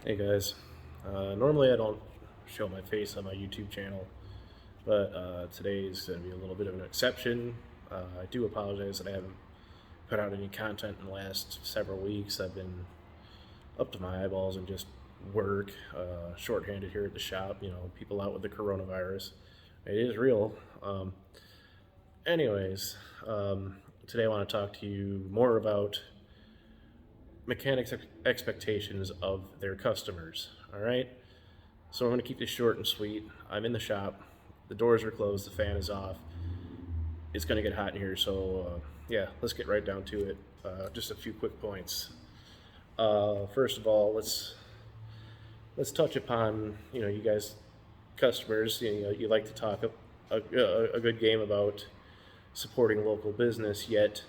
Hey guys, normally I don't show my face on my YouTube channel, but today is going to be a little bit of an exception. I do apologize that I haven't put out any content in the last several weeks. I've been up to my eyeballs in just work, shorthanded here at the shop, people out with the coronavirus. It is real. Anyways, today I want to talk to you more about mechanics' expectations of their customers. All right. So I'm going to keep this short and sweet. I'm in the shop. The doors are closed. The fan is off. It's going to get hot in here. So yeah, let's get right down to it. Just a few quick points. First of all, let's touch upon you guys customers. You like to talk a good game about supporting local business, yet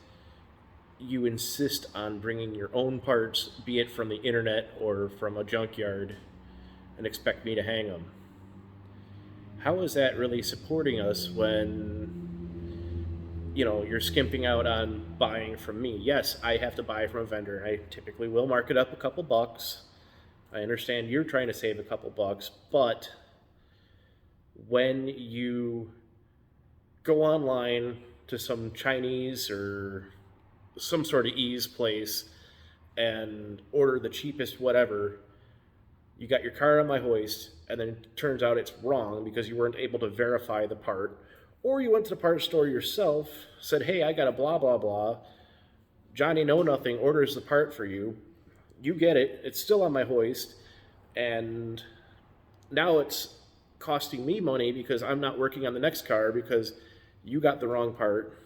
you insist on bringing your own parts, be it from the internet or from a junkyard, and expect me to hang them. How is that really supporting us when you're skimping out on buying from me? Yes, I have to buy from a vendor. I typically will mark it up a couple bucks. I understand you're trying to save a couple bucks, but when you go online to some Chinese or some sort of ease place and order the cheapest whatever, you got your car on my hoist, and then it turns out it's wrong because you weren't able to verify the part, or you went to the parts store yourself, said, hey, I got a blah blah blah, Johnny Know Nothing orders the part for you, you get it, it's still on my hoist, and now it's costing me money because I'm not working on the next car because you got the wrong part.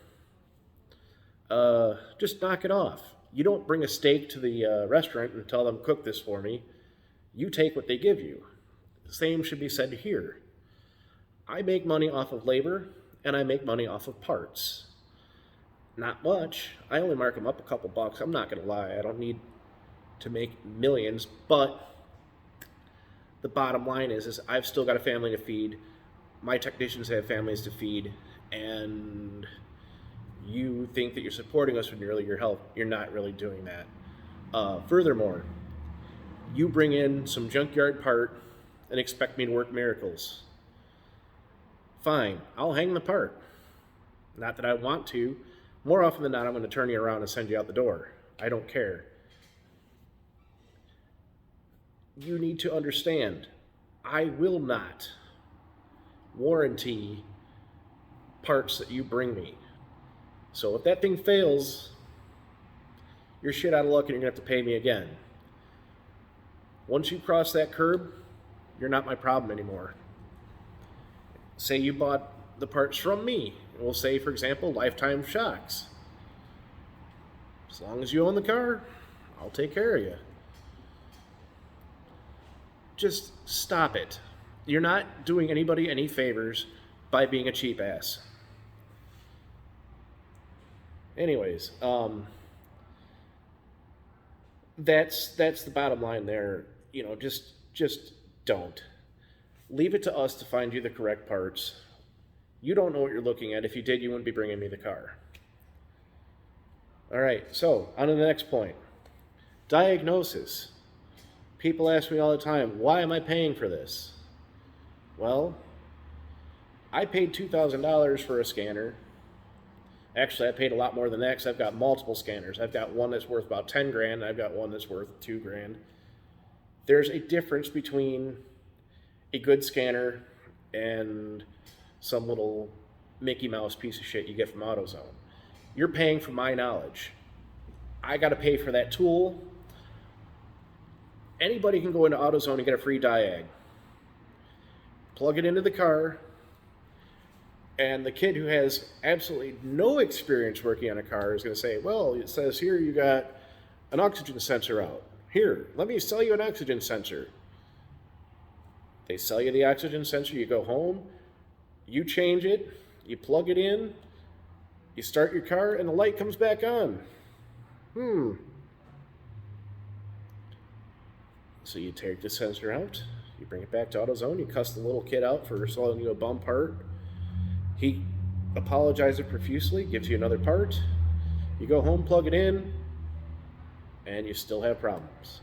Just knock it off. You don't bring a steak to the restaurant and tell them, cook this for me. You take what they give you. The same should be said here. I make money off of labor, and I make money off of parts. Not much. I only mark them up a couple bucks. I'm not going to lie. I don't need to make millions, but the bottom line is I've still got a family to feed. My technicians have families to feed, and you think that you're supporting us with your health. You're not really doing that. Furthermore, you bring in some junkyard part and expect me to work miracles. Fine, I'll hang the part. Not that I want to. More often than not, I'm going to turn you around and send you out the door. I don't care. You need to understand, I will not warranty parts that you bring me. So if that thing fails, you're shit out of luck and you're going to have to pay me again. Once you cross that curb, you're not my problem anymore. Say you bought the parts from me. We'll say, for example, lifetime shocks. As long as you own the car, I'll take care of you. Just stop it. You're not doing anybody any favors by being a cheap ass. Anyways, that's the bottom line there. Just don't. Leave it to us to find you the correct parts. You don't know what you're looking at. If you did, you wouldn't be bringing me the car. All right, so on to the next point. Diagnosis. People ask me all the time, why am I paying for this? Well, I paid $2,000 for a scanner. Actually, I paid a lot more than that because I've got multiple scanners. I've got one that's worth about 10 grand, and I've got one that's worth 2 grand. There's a difference between a good scanner and some little Mickey Mouse piece of shit you get from AutoZone. You're paying for my knowledge. I got to pay for that tool. Anybody can go into AutoZone and get a free diag. Plug it into the car, and the kid who has absolutely no experience working on a car is going to say, well, it says here you got an oxygen sensor out. Here, let me sell you an oxygen sensor. They sell you the oxygen sensor, you go home, you change it, you plug it in, you start your car, and the light comes back on. So you take the sensor out, you bring it back to AutoZone, you cuss the little kid out for selling you a bum part. He apologizes profusely, gives you another part. You go home, plug it in, and you still have problems.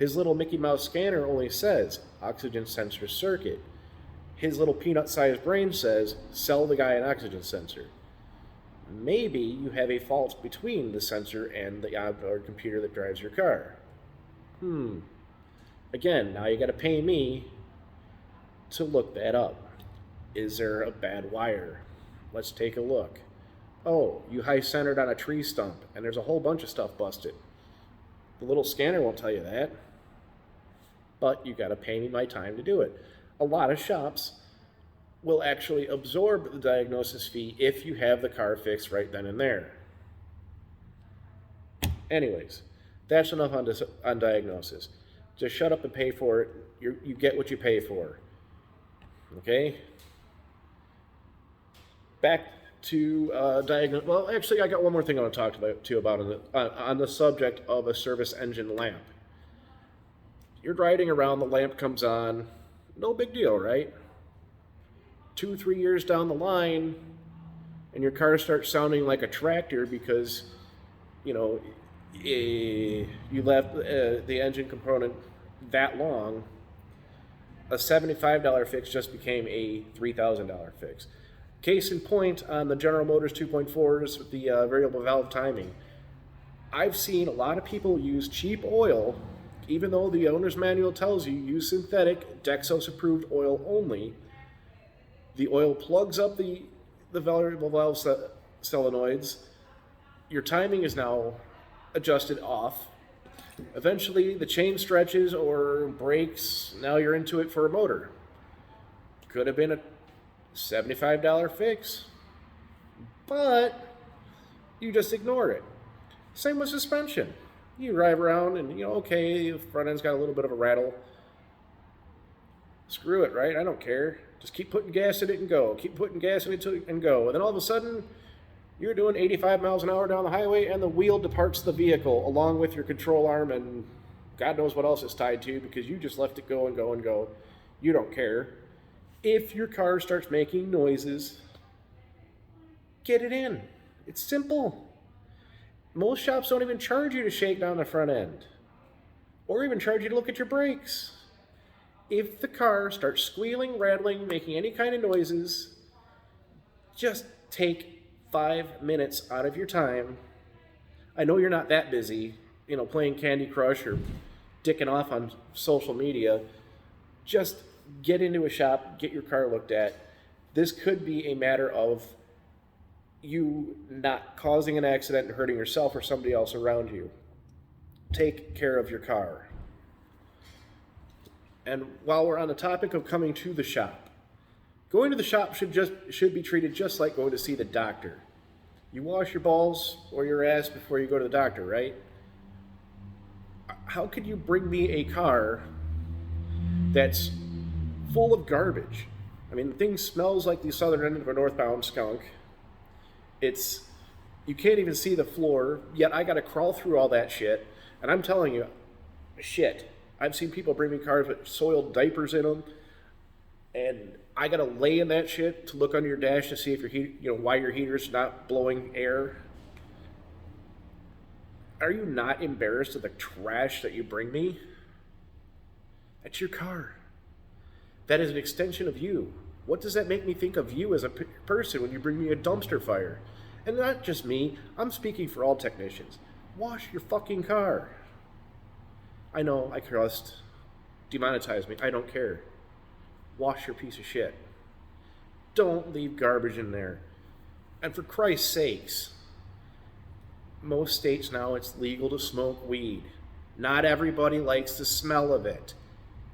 His little Mickey Mouse scanner only says oxygen sensor circuit. His little peanut-sized brain says sell the guy an oxygen sensor. Maybe you have a fault between the sensor and the onboard computer that drives your car. Again, now you got to pay me to look that up. Is there a bad wire? Let's take a look. Oh, you high-centered on a tree stump, and there's a whole bunch of stuff busted. The little scanner won't tell you that, but you got to pay me my time to do it. A lot of shops will actually absorb the diagnosis fee if you have the car fixed right then and there. Anyways, that's enough on diagnosis. Just shut up and pay for it. You get what you pay for. Okay? Back to diagnose. Well, actually, I got one more thing I want to talk to you about on the subject of a service engine lamp. You're riding around, the lamp comes on. No big deal, right? 2-3 years down the line, and your car starts sounding like a tractor because, you left the engine component that long. A $75 fix just became a $3,000 fix. Case in point, on the General Motors 2.4s with the variable valve timing, I've seen a lot of people use cheap oil, even though the owner's manual tells you use synthetic, Dexos-approved oil only. The oil plugs up the variable valve solenoids. Your timing is now adjusted off. Eventually, the chain stretches or breaks. Now you're into it for a motor. Could have been a $75 fix, but you just ignore it. Same with suspension. You drive around and, okay, the front end's got a little bit of a rattle. Screw it, right? I don't care. Just keep putting gas in it and go. Keep putting gas in it and go. And then all of a sudden, you're doing 85 miles an hour down the highway and the wheel departs the vehicle along with your control arm and God knows what else it's tied to because you just left it go and go and go. You don't care. If your car starts making noises, get it in. It's simple. Most shops don't even charge you to shake down the front end or even charge you to look at your brakes. If the car starts squealing, rattling, making any kind of noises, just take 5 minutes out of your time. I know you're not that busy, playing Candy Crush or dicking off on social media. Just get into a shop, get your car looked at. This could be a matter of you not causing an accident and hurting yourself or somebody else around you. Take care of your car. And while we're on the topic of coming to the shop, going to the shop should be treated just like going to see the doctor. You wash your balls or your ass before you go to the doctor, right? How could you bring me a car that's full of garbage? I mean, the thing smells like the southern end of a northbound skunk. You can't even see the floor, yet I got to crawl through all that shit. And I'm telling you, shit. I've seen people bring me cars with soiled diapers in them, and I got to lay in that shit to look under your dash to see if why your heater's not blowing air. Are you not embarrassed of the trash that you bring me? That's your car. That is an extension of you. What does that make me think of you as a person when you bring me a dumpster fire? And not just me, I'm speaking for all technicians. Wash your fucking car. I know, I cussed. Demonetize me, I don't care. Wash your piece of shit. Don't leave garbage in there. And for Christ's sakes, most states now it's legal to smoke weed. Not everybody likes the smell of it.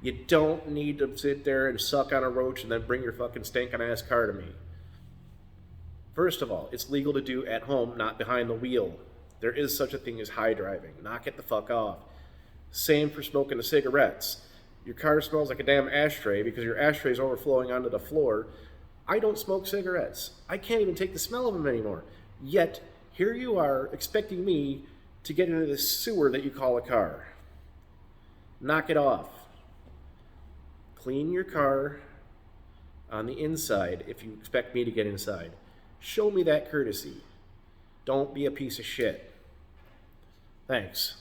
You don't need to sit there and suck on a roach and then bring your fucking stinking ass car to me. First of all, it's legal to do at home, not behind the wheel. There is such a thing as high driving. Knock it the fuck off. Same for smoking the cigarettes. Your car smells like a damn ashtray because your ashtray is overflowing onto the floor. I don't smoke cigarettes. I can't even take the smell of them anymore. Yet, here you are expecting me to get into this sewer that you call a car. Knock it off. Clean your car on the inside if you expect me to get inside. Show me that courtesy. Don't be a piece of shit. Thanks.